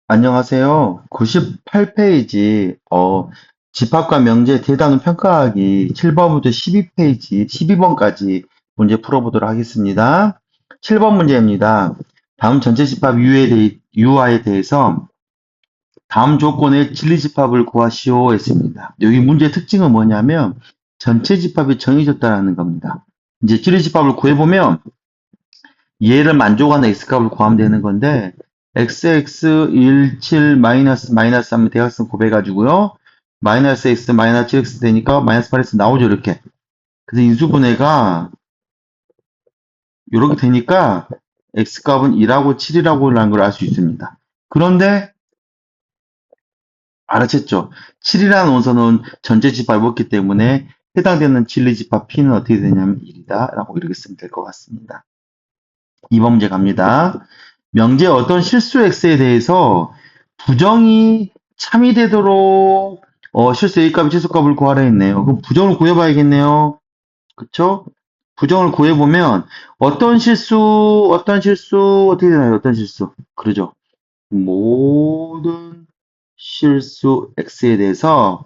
안녕하세요. 98페이지, 집합과 명제 대단원 평가하기 7번부터 12페이지, 12번까지 문제 풀어보도록 하겠습니다. 7번 문제입니다. 다음 전체 집합 유아에 대해서 다음 조건의 진리 집합을 구하시오 했습니다. 여기 문제의 특징은 뭐냐면 전체 집합이 정해졌다는 겁니다. 이제 진리 집합을 구해보면 얘를 만족하는 x값을 구하면 되는 건데 xx 17 마이너스 하면 대각선 곱해가지고요. 마이너스 x 마이너스 7x 되니까 마이너스 8x 나오죠 이렇게. 그래서 인수분해가 이렇게 되니까 x값은 2라고 7이라고 라는 걸 알 수 있습니다. 그런데 알아챘죠? 7이라는 원소는 전체 집합이 없기 때문에 해당되는 진리 집합 p는 어떻게 되냐면 1이다 라고 이렇게 쓰면 될 것 같습니다. 2번 문제 갑니다. 명제의 어떤 실수 x에 대해서 부정이 참이 되도록 실수 a값의 최소값을 구하라 했네요. 그럼 부정을 구해봐야겠네요. 그쵸? 부정을 구해보면 어떤 실수 어떻게 되나요? 어떤 실수? 그러죠. 모든 실수 x에 대해서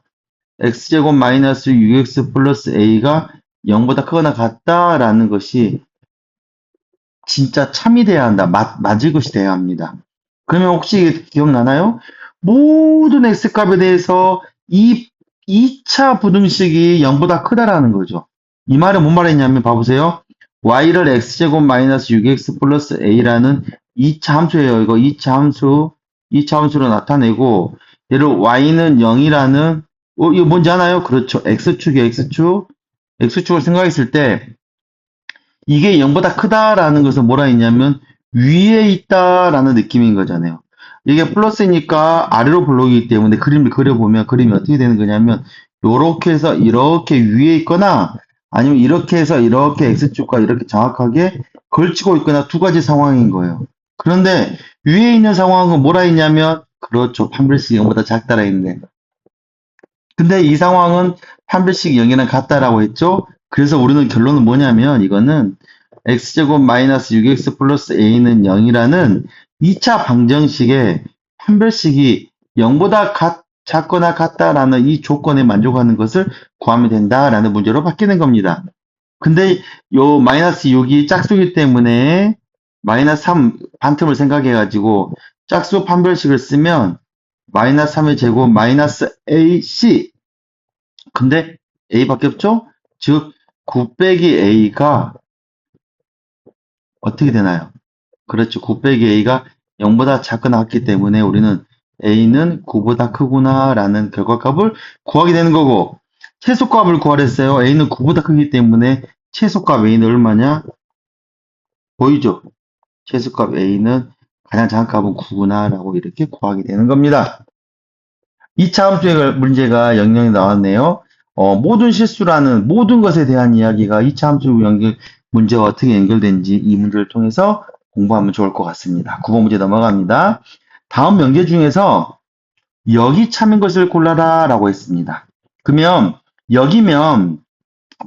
x제곱 마이너스 6x 플러스 a가 0보다 크거나 같다라는 것이 진짜 참이 돼야 한다. 맞을 것이 돼야 합니다. 그러면 혹시 기억나나요? 모든 x값에 대해서 이 2차 부등식이 0보다 크다라는 거죠. 이 말은 뭔 말했냐면 봐보세요. y를 x제곱 마이너스 6x 플러스 a라는 2차 함수예요. 이거 2차 함수로 나타내고 얘를 y는 0이라는 이거 뭔지 아나요? 그렇죠. x축이에요. x축을 생각했을 때 이게 0보다 크다라는 것은 뭐라 했냐면 위에 있다라는 느낌인 거잖아요. 이게 플러스니까 아래로 블록이기 때문에 그림을 그려보면 그림이 어떻게 되는 거냐면 요렇게 해서 이렇게 위에 있거나 아니면 이렇게 해서 이렇게 X축과 이렇게 정확하게 걸치고 있거나 두 가지 상황인 거예요. 그런데 위에 있는 상황은 뭐라 했냐면 그렇죠. 판별식 0보다 작다라 했는데 근데 이 상황은 판별식 0이랑 같다라고 했죠. 그래서 우리는 결론은 뭐냐면 이거는 x제곱 마이너스 6x 플러스 a는 0이라는 2차 방정식의 판별식이 0보다 작거나 같다라는 이 조건에 만족하는 것을 구하면 된다라는 문제로 바뀌는 겁니다. 근데 요 마이너스 6이 짝수이기 때문에 마이너스 3 반틈을 생각해가지고 짝수 판별식을 쓰면 마이너스 3의 제곱 마이너스 ac 근데 a밖에 없죠? 즉 9 빼기 a가 어떻게 되나요? 그렇죠. 9 빼기 a가 0보다 작거나 같기 때문에 우리는 a는 9보다 크구나 라는 결과값을 구하게 되는 거고 최소값을 구하랬어요. a는 9보다 크기 때문에 최소값 a는 얼마냐? 보이죠? 최소값 a는 가장 작은 값은 9구나 라고 이렇게 구하게 되는 겁니다. 2차 함수의 문제가 영영이 나왔네요. 모든 실수라는 모든 것에 대한 이야기가 2차 함수 문제와 어떻게 연결되는지 이 문제를 통해서 공부하면 좋을 것 같습니다. 9번 문제 넘어갑니다. 다음 명제 중에서 여기 참인 것을 골라라 라고 했습니다. 그러면 여기면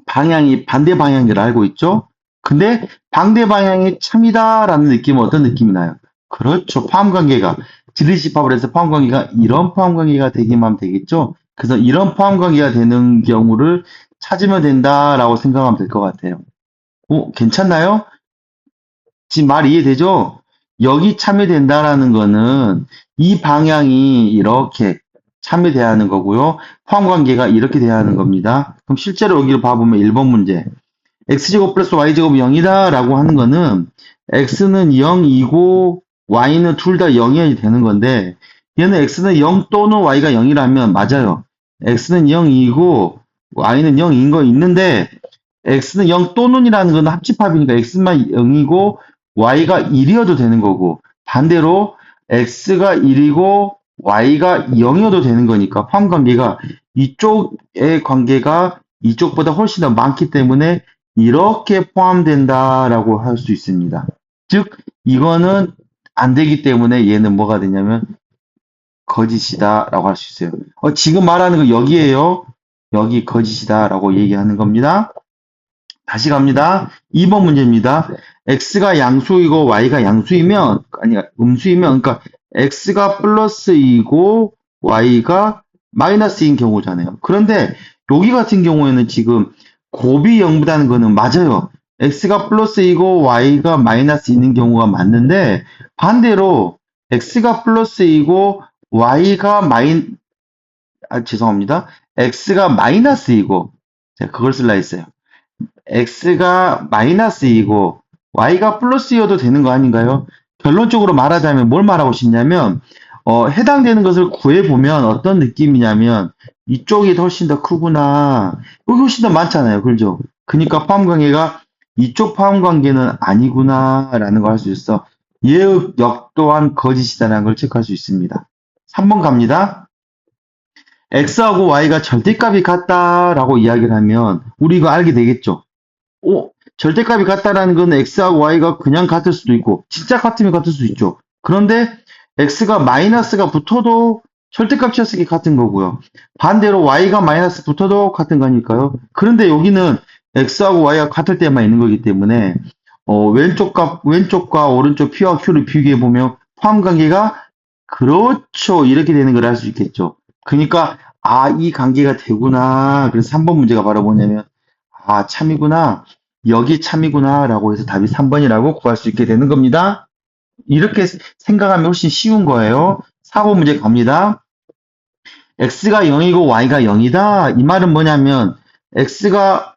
방향이 반대 방향인 걸 알고 있죠? 근데 반대 방향이 참이다 라는 느낌은 어떤 느낌이 나요? 그렇죠. 포함관계가 지리집합을 해서 포함관계가 이런 포함관계가 되기만 하면 되겠죠? 그래서 이런 포함관계가 되는 경우를 찾으면 된다라고 생각하면 될 것 같아요. 괜찮나요? 지금 말 이해되죠? 여기 참여된다라는 거는 이 방향이 이렇게 참여돼야 하는 거고요. 포함관계가 이렇게 돼야 하는 겁니다. 그럼 실제로 여기를 봐보면 1번 문제. x제곱 플러스 y제곱이 0이다 라고 하는 거는 x는 0이고 y는 둘 다 0이 되는 건데 얘는 x는 0 또는 y가 0이라면 맞아요. x는 0이고 y는 0인 거 있는데 x는 0 또는이라는 건 합집합이니까 x만 0이고 y가 1이어도 되는 거고 반대로 x가 1이고 y가 0이어도 되는 거니까 포함관계가 이쪽의 관계가 이쪽보다 훨씬 더 많기 때문에 이렇게 포함된다라고 할 수 있습니다. 즉 이거는 안 되기 때문에 얘는 뭐가 되냐면 거짓이다라고 할 수 있어요. 지금 말하는 거 여기에요. 여기 거짓이다라고 얘기하는 겁니다. 다시 갑니다. 2번 문제입니다. x가 양수이고 y가 양수이면 아니 음수이면 그러니까 x가 플러스 2고 y가 마이너스인 경우잖아요. 그런데 여기 같은 경우에는 지금 곱이 0보다는 거는 맞아요. x가 플러스 2고 y가 마이너스 있는 경우가 맞는데 반대로 x가 플러스 2고 y가 죄송합니다. x가 마이너스 2고 제가 그걸 쓸라 했어요. x가 마이너스 2고 y가 플러스여도 되는 거 아닌가요? 결론적으로 말하자면 뭘 말하고 싶냐면 해당되는 것을 구해보면 어떤 느낌이냐면 이쪽이 훨씬 더 크구나. 여기 훨씬 더 많잖아요. 그죠? 그러니까 포함관계가 이쪽 포함관계는 아니구나 라는 걸 할 수 있어. 얘의 역 또한 거짓이다라는 걸 체크할 수 있습니다. 3번 갑니다. x하고 y가 절대값이 같다라고 이야기를 하면 우리 이거 알게 되겠죠? 절대값이 같다라는 건 x하고 y가 그냥 같을 수도 있고 진짜 같으면 같을 수 있죠. 그런데 x가 마이너스가 붙어도 절대값이었을 게 같은 거고요. 반대로 y가 마이너스 붙어도 같은 거니까요. 그런데 여기는 x하고 y가 같을 때만 있는 거기 때문에 왼쪽과 오른쪽 p와 q를 비교해 보면 포함관계가 그렇죠 이렇게 되는 걸 알 수 있겠죠. 그러니까 이 관계가 되구나. 그래서 3번 문제가 바로 뭐냐면 참이구나. 여기 참이구나 라고 해서 답이 3번이라고 구할 수 있게 되는 겁니다. 이렇게 생각하면 훨씬 쉬운 거예요. 4번 문제 갑니다. x가 0이고 y가 0이다. 이 말은 뭐냐면 x가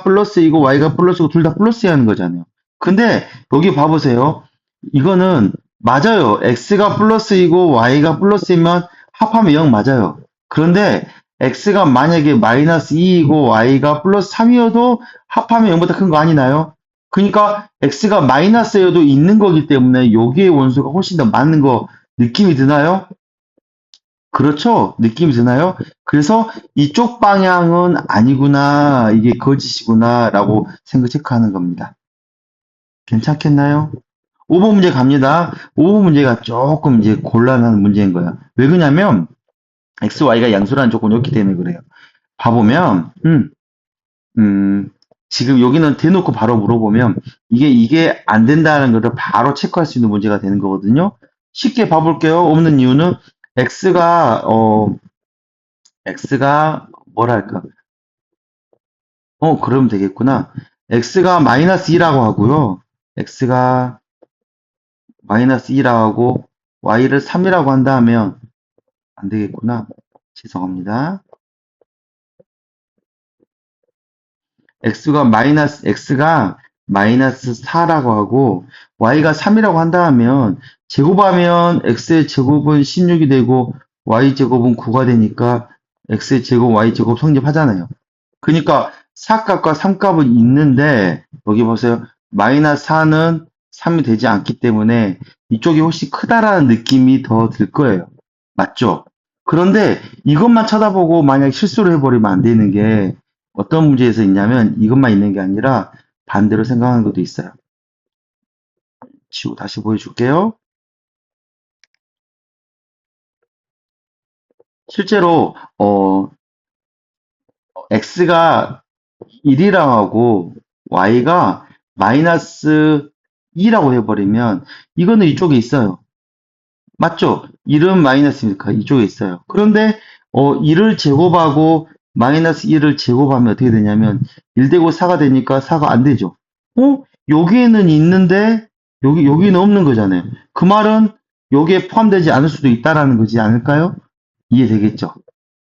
플러스이고 y가 플러스고 둘 다 플러스야 하는 거잖아요. 근데 여기 봐보세요. 이거는 맞아요. x가 플러스이고 y가 플러스이면 합하면 0 맞아요. 그런데 x가 만약에 마이너스 2이고 y가 플러스 3이어도 합하면 0보다 큰 거 아니나요? 그러니까 x가 마이너스여도 있는 거기 때문에 여기의 원소가 훨씬 더 많은 거 느낌이 드나요? 그렇죠? 느낌이 드나요? 그래서 이쪽 방향은 아니구나, 이게 거짓이구나 라고 생각 체크하는 겁니다. 괜찮겠나요? 5번 문제 갑니다. 5번 문제가 조금 이제 곤란한 문제인 거야. 왜 그러냐면 x, y가 양수라는 조건이 없기 때문에 그래요. 봐보면 지금 여기는 대놓고 바로 물어보면 이게 안 된다는 것을 바로 체크할 수 있는 문제가 되는 거거든요. 쉽게 봐볼게요. 없는 이유는 x가 뭐랄까 그러면 되겠구나. x가 마이너스 2라고 하고요. x가 마이너스 2라고 하고 y를 3이라고 한다면 안 되겠구나. 죄송합니다. x가 마이너스 4라고 하고 y가 3이라고 한다면 제곱하면 x의 제곱은 16이 되고 y 제곱은 9가 되니까 x의 제곱 y 제곱 성립하잖아요. 그러니까 4값과 3값은 있는데 여기 보세요. 마이너스 4는 3이 되지 않기 때문에 이쪽이 훨씬 크다라는 느낌이 더 들 거예요. 맞죠? 그런데 이것만 쳐다보고 만약 실수를 해버리면 안 되는 게 어떤 문제에서 있냐면 이것만 있는 게 아니라 반대로 생각하는 것도 있어요. 치고 다시 보여줄게요. 실제로 x가 1이라고 하고 y가 마이너스 2라고 해버리면 이거는 이쪽에 있어요. 맞죠? 1은 마이너스니까 이쪽에 있어요. 그런데 1을 제곱하고 마이너스 1을 제곱하면 어떻게 되냐면 1 되고 4가 되니까 4가 안 되죠. 여기에는 있는데 여기는 없는 거잖아요. 그 말은 여기에 포함되지 않을 수도 있다라는 거지 않을까요? 이해되겠죠?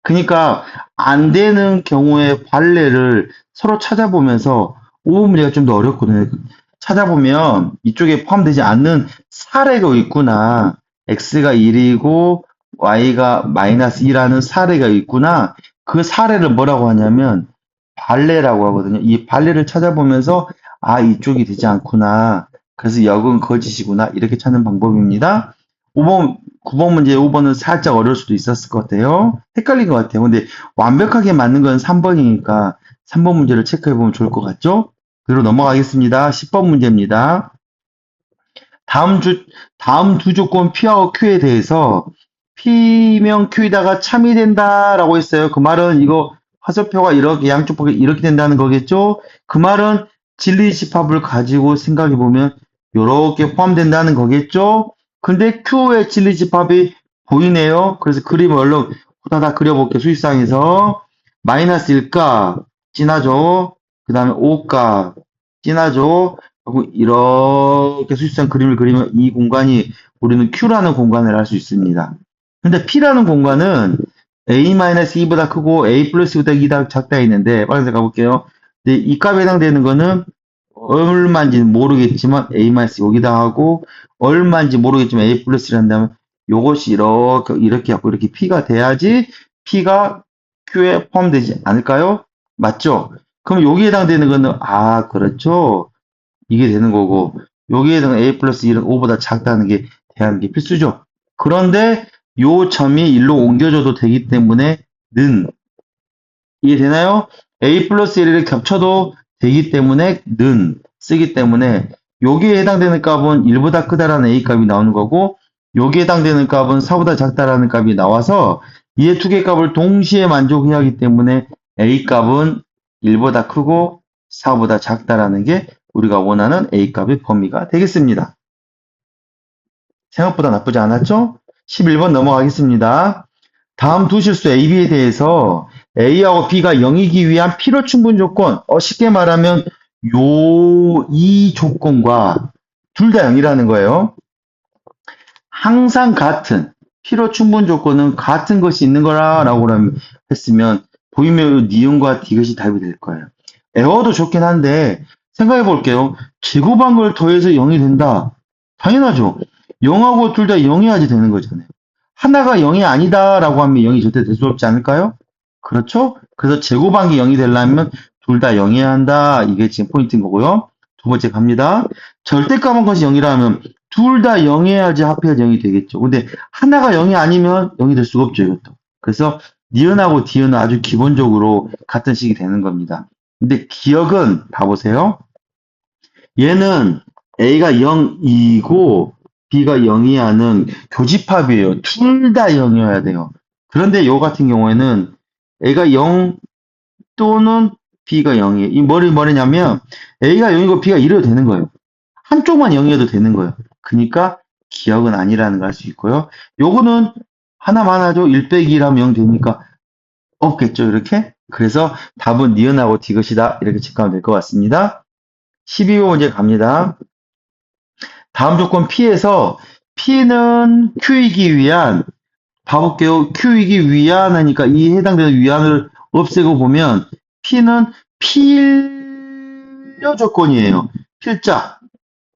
그러니까 안 되는 경우의 판례를 서로 찾아보면서 5번 문제가 좀 더 어렵거든요. 찾아보면 이쪽에 포함되지 않는 사례가 있구나. x가 1이고 y가 마이너스 2라는 사례가 있구나. 그 사례를 뭐라고 하냐면 발레라고 하거든요. 이 발레를 찾아보면서 이쪽이 되지 않구나. 그래서 역은 거짓이구나. 이렇게 찾는 방법입니다. 9번 문제 5번은 살짝 어려울 수도 있었을 것 같아요. 헷갈린 것 같아요. 근데 완벽하게 맞는 건 3번이니까 3번 문제를 체크해보면 좋을 것 같죠? 그리고 넘어가겠습니다. 10번 문제입니다. 다음 두 조건 P와 Q에 대해서 P명 Q에다가 참이 된다라고 했어요. 그 말은 이거 화살표가 이렇게 양쪽 보게 이렇게 된다는 거겠죠? 그 말은 진리집합을 가지고 생각해 보면 이렇게 포함된다는 거겠죠? 근데 Q의 진리집합이 보이네요. 그래서 그림을 얼른 후다닥 그려볼게요. 수식상에서 마이너스 1값 진하죠. 그 다음에 5값 진하죠. 하고 이렇게 수식상 그림을 그리면 이 공간이 우리는 Q라는 공간을 알 수 있습니다. 근데 P라는 공간은 A-2보다 크고 A 플러스 2보다 작다 있는데 빨간색 가볼게요. 근데 이 값에 해당되는 거는 얼마인지는 모르겠지만 A- 여기다 하고 얼마인지 모르겠지만 A 플러스를 한다면 요것이 이렇게 하고 이렇게 P가 돼야지 P가 Q에 포함되지 않을까요? 맞죠? 그럼 여기에 해당되는 거는 그렇죠. 이게 되는 거고 여기에 해당하는 A 플러스 1은 5보다 작다는 게 대하는 게 필수죠. 그런데 요 점이 일로 옮겨져도 되기 때문에 는 이해되나요? A 플러스 1을 겹쳐도 되기 때문에 는 쓰기 때문에 여기에 해당되는 값은 1보다 크다라는 A 값이 나오는 거고 여기에 해당되는 값은 4보다 작다라는 값이 나와서 이 두 개 값을 동시에 만족해야 하기 때문에 A 값은 1보다 크고 4보다 작다라는 게 우리가 원하는 A 값의 범위가 되겠습니다. 생각보다 나쁘지 않았죠? 11번 넘어가겠습니다. 다음 두 실수 A, B에 대해서 A하고 B가 0이기 위한 필요 충분 조건, 쉽게 말하면 이 조건과 둘 다 0이라는 거예요. 항상 같은 필요 충분 조건은 같은 것이 있는 거라고 했으면 보이면 니은과 디귿이 답이 될 거예요. 에어도 좋긴 한데 생각해 볼게요. 제곱한 걸 더해서 0이 된다. 당연하죠. 0하고 둘 다 0이어야지 되는 거잖아요. 하나가 0이 아니다라고 하면 0이 절대 될 수 없지 않을까요? 그렇죠? 그래서 제곱한 게 0이 되려면 둘 다 0이어야 한다. 이게 지금 포인트인 거고요. 두 번째 갑니다. 절대값한 것이 0이라면 둘 다 0이어야지 합해야지 0이 되겠죠. 근데 하나가 0이 아니면 0이 될 수가 없죠, 이것도. 그래서 니은하고 디은은 아주 기본적으로 같은 식이 되는 겁니다. 근데 기억은 봐보세요. 얘는 A가 0이고 B가 0이 하는 교집합이에요. 둘 다 0이어야 돼요. 그런데 요 같은 경우에는 A가 0 또는 B가 0이에요. 이 뭐냐면 A가 0이고 B가 1이어도 되는 거예요. 한쪽만 0이어도 되는 거예요. 그러니까 기억은 아니라는 걸 알 수 있고요. 요거는 하나만 하죠. 1 빼기 1하면 0 되니까 없겠죠. 이렇게. 그래서 답은 니은하고 디귿이다. 이렇게 체크하면 될 것 같습니다. 12번 문제 갑니다. 다음 조건 P에서 P는 Q이기 위한 봐볼게요. Q이기 위한 하니까 이 해당되는 위안을 없애고 보면 P는 필요 조건이에요. 필자.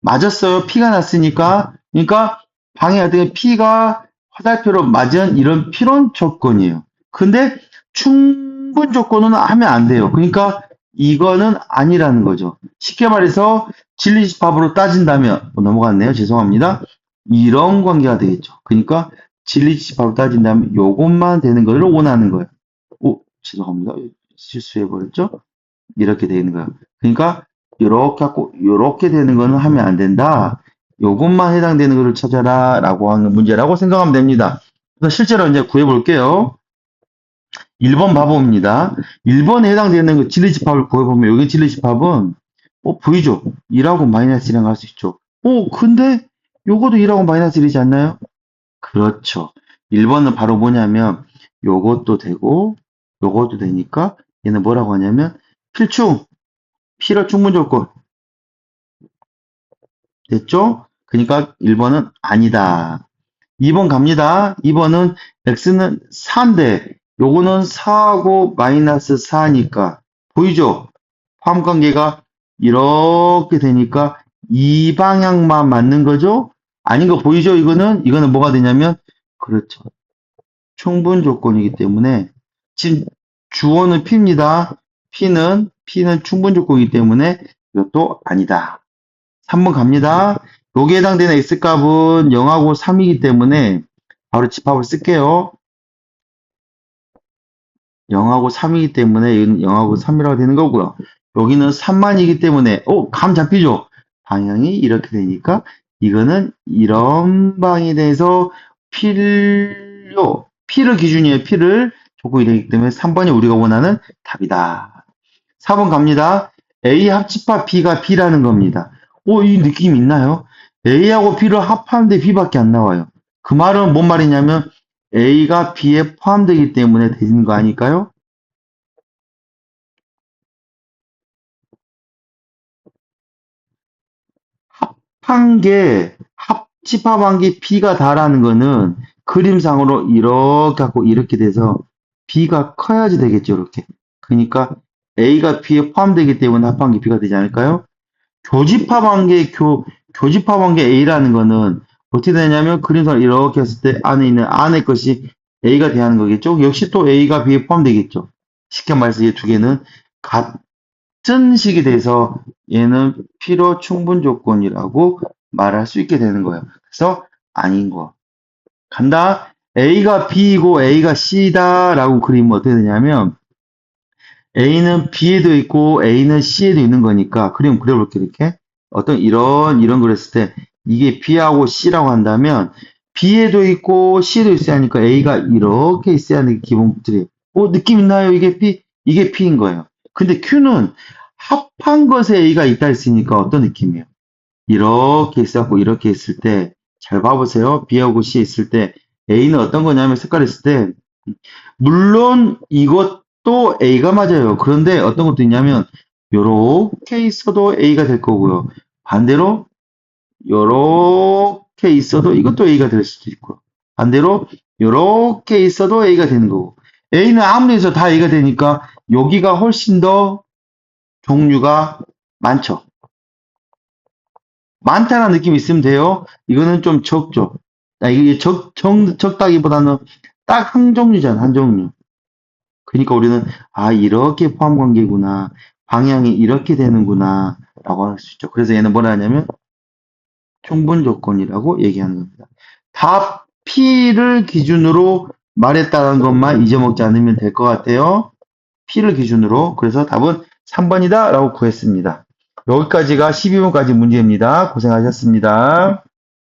맞았어요. P가 났으니까. 그러니까 방해할 때 P가 화살표로 맞은 이런 필원 조건이에요. 근데 충분 조건은 하면 안 돼요. 그러니까 이거는 아니라는 거죠. 쉽게 말해서 진리집합으로 따진다면 넘어갔네요. 죄송합니다. 이런 관계가 되겠죠. 그러니까 진리집합으로 따진다면 요것만 되는 걸 원하는 거예요. 죄송합니다. 실수해버렸죠? 이렇게 되는 거예요. 그러니까 이렇게 하고 이렇게 되는 거는 하면 안 된다. 요것만 해당되는 거를 찾아라 라고 하는 문제라고 생각하면 됩니다. 그래서 실제로 이제 구해볼게요. 1번 봐봅니다. 1번에 해당되는 그 진리집합을 구해보면 여기 진리집합은 보이죠? 2하고 마이너스 1이랑 할 수 있죠. 근데 요것도 2하고 마이너스 1이지 않나요? 그렇죠. 1번은 바로 뭐냐면 요것도 되고 요것도 되니까 얘는 뭐라고 하냐면 필충, 필요 충분 조건. 됐죠? 그러니까 1번은 아니다. 2번 갑니다. 2번은 x는 4인데 요거는 4하고 마이너스 4니까 보이죠? 화음관계가 이렇게 되니까 이 방향만 맞는 거죠? 아닌 거 보이죠? 이거는 뭐가 되냐면 그렇죠. 충분 조건이기 때문에 지금 주어는 P입니다. P는 충분 조건이기 때문에 이것도 아니다. 3번 갑니다. 여기에 해당되는 x값은 0하고 3이기 때문에 바로 집합을 쓸게요. 0하고 3이기 때문에 여기는 0하고 3이라고 되는 거고요. 여기는 3만이기 때문에 감 잡히죠? 방향이 이렇게 되니까 이거는 이런 방향에 대해서 P를 기준이에요. P를 조건이 되기 때문에 3번이 우리가 원하는 답이다. 4번 갑니다. A 합집합 B가 B라는 겁니다. 이 느낌 있나요? A하고 B를 합하는데 B밖에 안 나와요. 그 말은 뭔 말이냐면 A가 B에 포함되기 때문에 되는 거 아닐까요? 집합한 게 B가 다라는 거는 그림상으로 이렇게 하고 이렇게 돼서 B가 커야지 되겠죠, 이렇게. 그러니까 A가 B에 포함되기 때문에 합한 게 B가 되지 않을까요? 교집합한 게 A라는 거는 어떻게 되냐면 그림상으로 이렇게 했을 때 안에 있는 안의 것이 A가 돼야 하는 거겠죠? 역시 또 A가 B에 포함되겠죠. 쉽게 말해서 이 두 개는 같은 식이 돼서 얘는 필요 충분 조건이라고 말할 수 있게 되는 거예요. 그래서 아닌 거. 간다. A가 B이고 A가 C다라고 그리면 어떻게 되냐면 A는 B에도 있고 A는 C에도 있는 거니까 그림 그려볼게요. 이렇게 어떤 이런 그랬을 때 이게 B하고 C라고 한다면 B에도 있고 C에도 있어야 하니까 A가 이렇게 있어야 하는 게 기본 틀이에요. 느낌 있나요? 이게 P인 거예요. 근데 Q는 합한 것에 A가 있다 했으니까 어떤 느낌이에요? 이렇게 있었고 이렇게 있을 때 잘 봐보세요. B하고 C 있을 때 A는 어떤 거냐면 색깔 있을 때 물론 이것도 A가 맞아요. 그런데 어떤 것도 있냐면 요렇게 있어도 A가 될 거고요. 반대로 요렇게 있어도 이것도 A가 될 수도 있고요. 반대로 요렇게 있어도 A가 되는 거고. A는 아무 데서 다 A가 되니까 여기가 훨씬 더 종류가 많죠. 많다는 느낌이 있으면 돼요. 이거는 좀 적죠. 이게 적다기보다는 딱 한 종류잖아, 한 종류. 그러니까 우리는 이렇게 포함 관계구나. 방향이 이렇게 되는구나. 라고 할 수 있죠. 그래서 얘는 뭐라 하냐면 충분 조건이라고 얘기하는 겁니다. 답 P를 기준으로 말했다는 것만 잊어먹지 않으면 될 것 같아요. P를 기준으로. 그래서 답은 3번이다 라고 구했습니다. 여기까지가 12번까지 문제입니다. 고생하셨습니다.